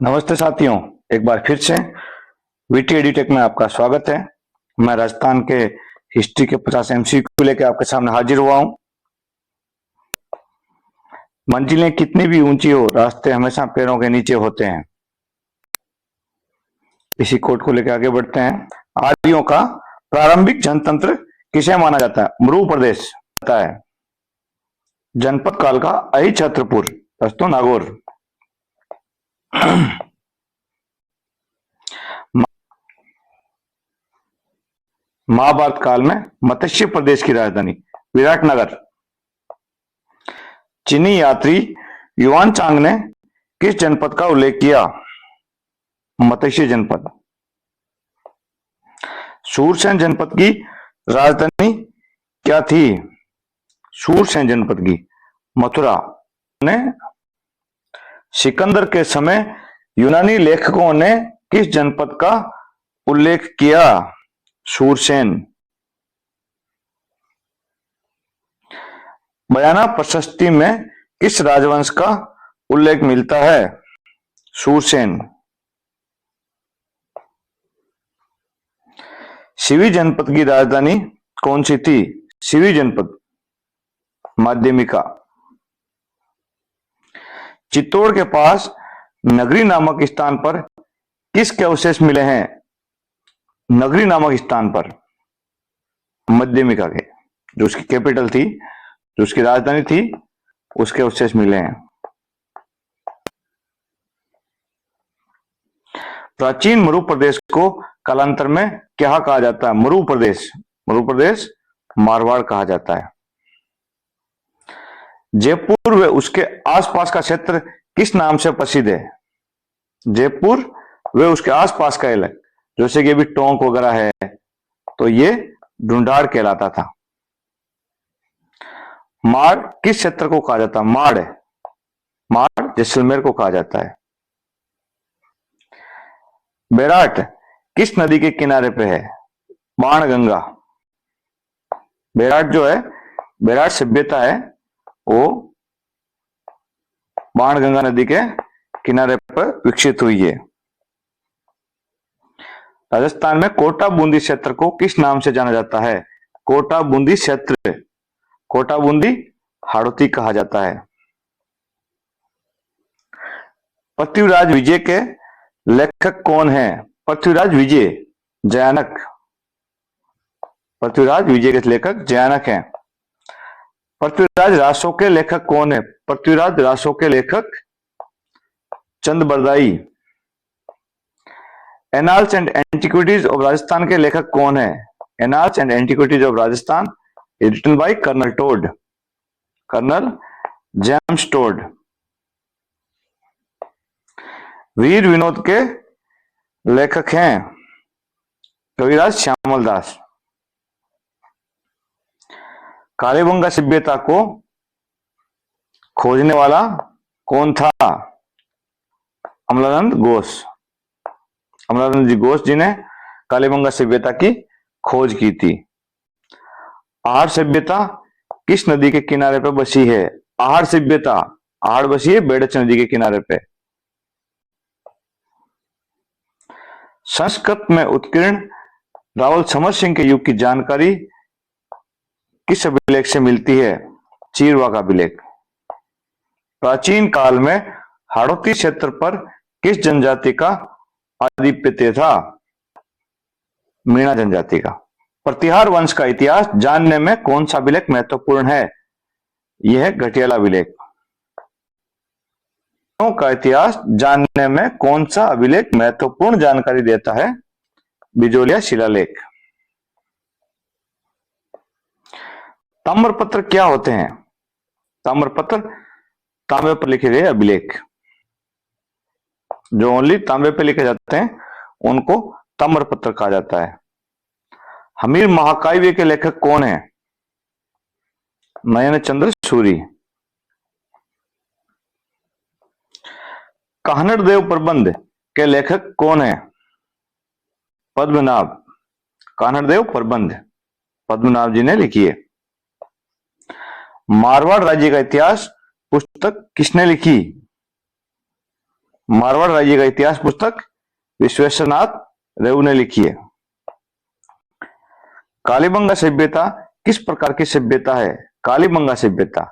नमस्ते साथियों, एक बार फिर से वीटी एडुटेक में आपका स्वागत है। मैं राजस्थान के हिस्ट्री के 50 एमसीक्यू लेकर आपके सामने हाजिर हुआ हूं। मंजिलें कितनी भी ऊंची हो, रास्ते हमेशा पैरों के नीचे होते हैं। इसी कोट को लेकर आगे बढ़ते हैं। आर्यों का प्रारंभिक जनतंत्र किसे माना जाता है? मरु प्रदेश होता है। जनपद काल का अहिछत्रपुर, दोस्तों नागौर। महाभारत काल में मत्स्य प्रदेश की राजधानी विराटनगर। चीनी यात्री युआन चांग ने किस जनपद का उल्लेख किया? मत्स्य जनपद। सूरसेन जनपद की राजधानी क्या थी? सूरसेन जनपद की मथुरा। ने सिकंदर के समय यूनानी लेखकों ने किस जनपद का उल्लेख किया? सूरसेन। बयाना प्रशस्ति में किस राजवंश का उल्लेख मिलता है? सूरसेन। सिवी जनपद की राजधानी कौन सी थी? सिवी जनपद। माध्यमिका। चित्तौड़ के पास नगरी नामक स्थान पर किसके अवशेष मिले हैं? नगरी नामक स्थान पर मध्यमिका के, जो उसकी कैपिटल थी, जो उसकी राजधानी थी, उसके अवशेष मिले हैं। प्राचीन मरु प्रदेश को कालांतर में क्या कहा जाता है? मरु प्रदेश मारवाड़ कहा जाता है। जयपुर व उसके आसपास का क्षेत्र किस नाम से प्रसिद्ध है? जयपुर व उसके आसपास का इलाका, जैसे कि अभी टोंक वगैरह है, तो ये ढूंढाड़ कहलाता था। माड़ किस क्षेत्र को कहा जाता है? माड़ जैसलमेर को कहा जाता है। बैराट किस नदी के किनारे पे है? बाणगंगा। बैराट जो है, बैराट सभ्यता है, वो बाणगंगा नदी के किनारे पर विकसित हुई है। राजस्थान में कोटा बूंदी क्षेत्र को किस नाम से जाना जाता है? कोटा बूंदी क्षेत्र, कोटा बूंदी हाड़ौती कहा जाता है। पृथ्वीराज विजय के लेखक कौन है? पृथ्वीराज विजय जयानक। पृथ्वीराज विजय के लेखक जयानक हैं। पृथ्वीराज रासों के लेखक कौन है? पृथ्वीराज रासों के लेखक Chand Bardai. Annals and antiquities of Rajasthan के लेखक कौन है? Annals and antiquities of Rajasthan is written by colonel Tod, colonel James Tod. Veer Vinod के लेखक हैं कविराज श्यामल दास। कालीबंगा सभ्यता को खोजने वाला कौन था? अमलानंद घोष। अमलानंद जी घोष जी ने कालीबंगा सभ्यता की खोज की थी। आहड़ सभ्यता किस नदी के किनारे पर बसी है? आहड़ सभ्यता, आहड़ बसी है बेड़च नदी के किनारे पे। संस्कृत में उत्कीर्ण रावल समर सिंह के युग की जानकारी किस अभिलेख से मिलती है? चीरवा का अभिलेख। प्राचीन काल में हाड़ौती क्षेत्र पर किस जनजाति का आधिपत्य था? मीणा जनजाति का। प्रतिहार वंश का इतिहास जानने में कौन सा अभिलेख महत्वपूर्ण है? यह है घटियाला अभिलेख। का इतिहास जानने में कौन सा अभिलेख महत्वपूर्ण जानकारी देता है? बिजोलिया शिलालेख। ताम्रपत्र क्या होते हैं? ताम्रपत्र तांबे पर लिखे गए अभिलेख, जो ओनली तांबे पर लिखे जाते हैं, उनको ताम्रपत्र कहा जाता है। हमीर महाकाव्य के लेखक कौन है? नयन चंद्र सूरी। काहनड़ देव प्रबंध के लेखक कौन है? पद्मनाभ। काहनड़ देव प्रबंध पद्मनाभ जी ने लिखी है। मारवाड़ राज्य का इतिहास पुस्तक किसने लिखी? मारवाड़ राज्य का इतिहास पुस्तक विश्वेश्वरनाथ रेऊ ने लिखी है। कालीबंगा सभ्यता किस प्रकार की सभ्यता है? कालीबंगा सभ्यता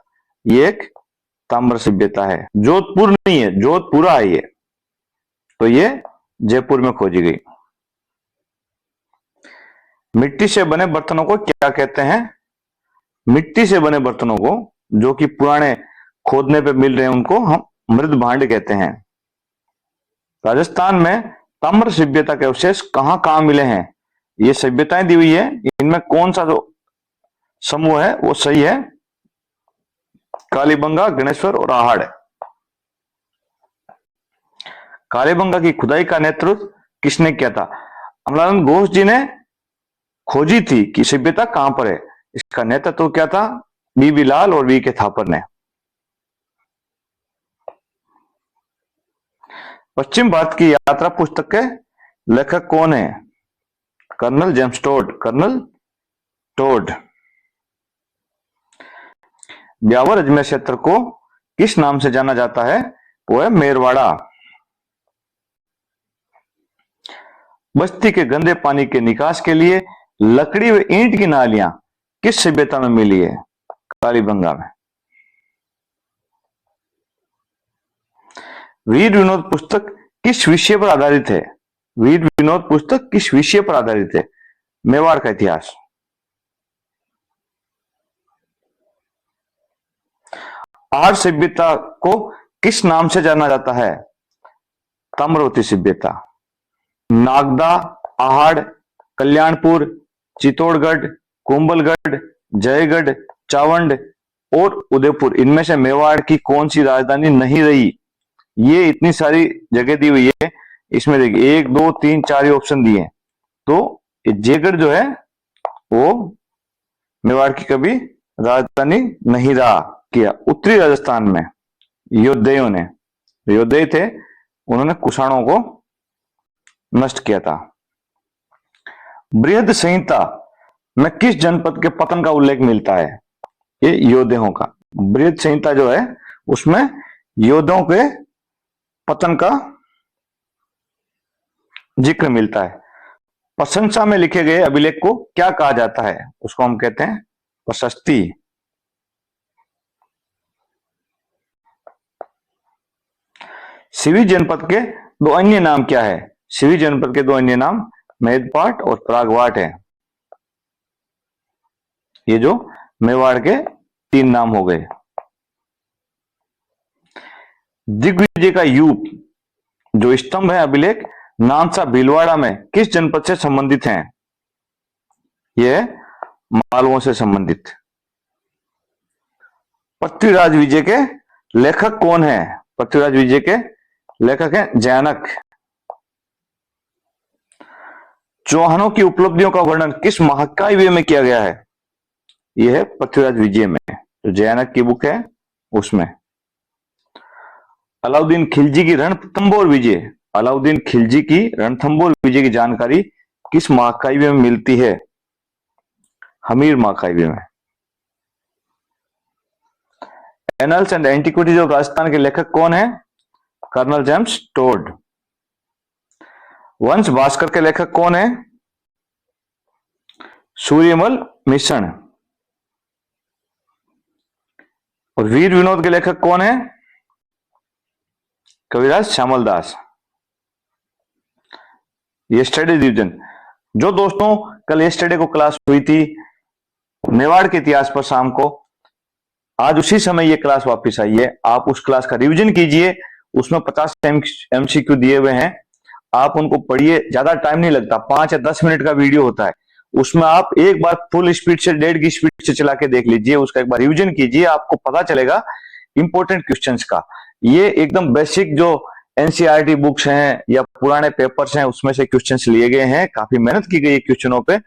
ये एक ताम्र सभ्यता है। जोधपुर नहीं है, जोधपुरा है ये, तो ये जयपुर में खोजी गई। मिट्टी से बने बर्तनों को क्या कहते हैं? मिट्टी से बने बर्तनों को जो कि पुराने खोदने पे मिल रहे हैं उनको हम मृद भांड कहते हैं। राजस्थान में ताम्र सभ्यता के अवशेष कहां कहां मिले हैं? ये सभ्यताएं दी हुई है, इनमें कौन सा जो समूह है वो सही है? कालीबंगा, गणेश्वर और आहड़। कालीबंगा की खुदाई का नेतृत्व किसने किया था? अमलानंद घोष जी ने खोजी थी कि सभ्यता कहां पर है। इसका नेतृत्व क्या था? बीबी लाल और वी के थापर ने। पश्चिम भारत की यात्रा पुस्तक के लेखक कौन है? Colonel James Tod. Colonel Tod. Beawar Ajmer क्षेत्र को किस नाम से जाना जाता है? वो है मेरवाड़ा। बस्ती के गंदे पानी के निकास के लिए लकड़ी व ईंट की नालियां किस सभ्यता में मिली है? कालीबंगा में। वीर विनोद पुस्तक किस विषय पर आधारित है? वीर विनोद पुस्तक किस विषय पर आधारित है? मेवाड़ का इतिहास। आर्य सभ्यता को किस नाम से जाना जाता है? ताम्रवती सभ्यता। नागदा, आहड़, कल्याणपुर, चित्तौड़गढ़, कुंभलगढ़, जयगढ़, चावंड और उदयपुर, इनमें से मेवाड़ की कौन सी राजधानी नहीं रही? ये इतनी सारी जगह दी हुई है, इसमें देखिए 1 2 3 4 ही ऑप्शन दिए, तो जयगढ़ जो है वो मेवाड़ की कभी राजधानी नहीं रहा। किया उत्तरी राजस्थान में योद्धेयों ने, योद्धे थे, उन्होंने कुषाणों को नष्ट किया था। बृहद संहिता में किस जनपद के पतन का उल्लेख मिलता है? ये योद्धों का। बृहद संहिता जो है उसमें योद्धों के पतन का जिक्र मिलता है। प्रशंसा में लिखे गए अभिलेख को क्या कहा जाता है? उसको हम कहते हैं प्रशस्ति। सिवी जनपद के 2 अन्य नाम क्या है? सिवी जनपद के 2 अन्य नाम मेदपाट और प्रागवाट है। ये जो मेवाड़ के 3 नाम हो गए। दिग्विजय का यूप जो स्तंभ है अभिलेख नानसा भीलवाड़ा में किस जनपद से संबंधित हैं? यह मालवों से संबंधित। पृथ्वीराज विजय के लेखक कौन है? पृथ्वीराज विजय के लेखक हैं जैनक। चौहानों की उपलब्धियों का वर्णन किस महाकाव्य में किया गया है? यह है पृथ्वीराज विजय में, जो जैनक की बुक है उसमें। अलाउद्दीन खिलजी की रणथंबोर विजय, अलाउद्दीन खिलजी की रणथंबोर विजय की जानकारी किस महाकाव्य में मिलती है? हमीर महाकाव्य में। Annals and antiquities of Rajasthan के लेखक कौन है? Colonel James Tod. Vansh Bhaskar के लेखक कौन है? सूर्यमल मिश्रण। और वीर विनोद के लेखक कौन है? कविराज श्यामल दास। यस्टरडे डिवीजन, जो दोस्तों कल यस्टरडे को क्लास हुई थी मेवाड़ के इतिहास पर शाम को, आज उसी समय ये क्लास वापस आई है। आप उस क्लास का रिवीजन कीजिए, उसमें 50 MCQ दिए हुए हैं, आप उनको पढ़िए। ज्यादा टाइम नहीं लगता, 5 या 10 मिनट का वीडियो होता है, उसमें आप एक बार फुल स्पीड से 1.5 की स्पीड से चला के देख लीजिए, उसका एक बार रिवीजन कीजिए, आपको पता चलेगा इंपॉर्टेंट क्वेश्चंस का। ये एकदम बेसिक जो एनसीईआरटी बुक्स हैं या पुराने पेपर्स हैं उसमें से क्वेश्चंस लिए गए हैं, काफी मेहनत की गई है क्वेश्चनों पे।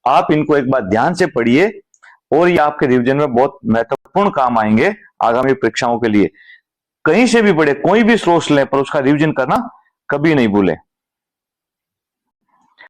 आप इनको एक बार ध्यान से पढ़िए और ये आपके रिवीजन में बहुत महत्वपूर्ण काम आएंगे आगामी परीक्षाओं के लिए। कहीं से भी पढ़े, कोई भी सोर्स लें, पर उसका रिवीजन करना कभी नहीं भूलें।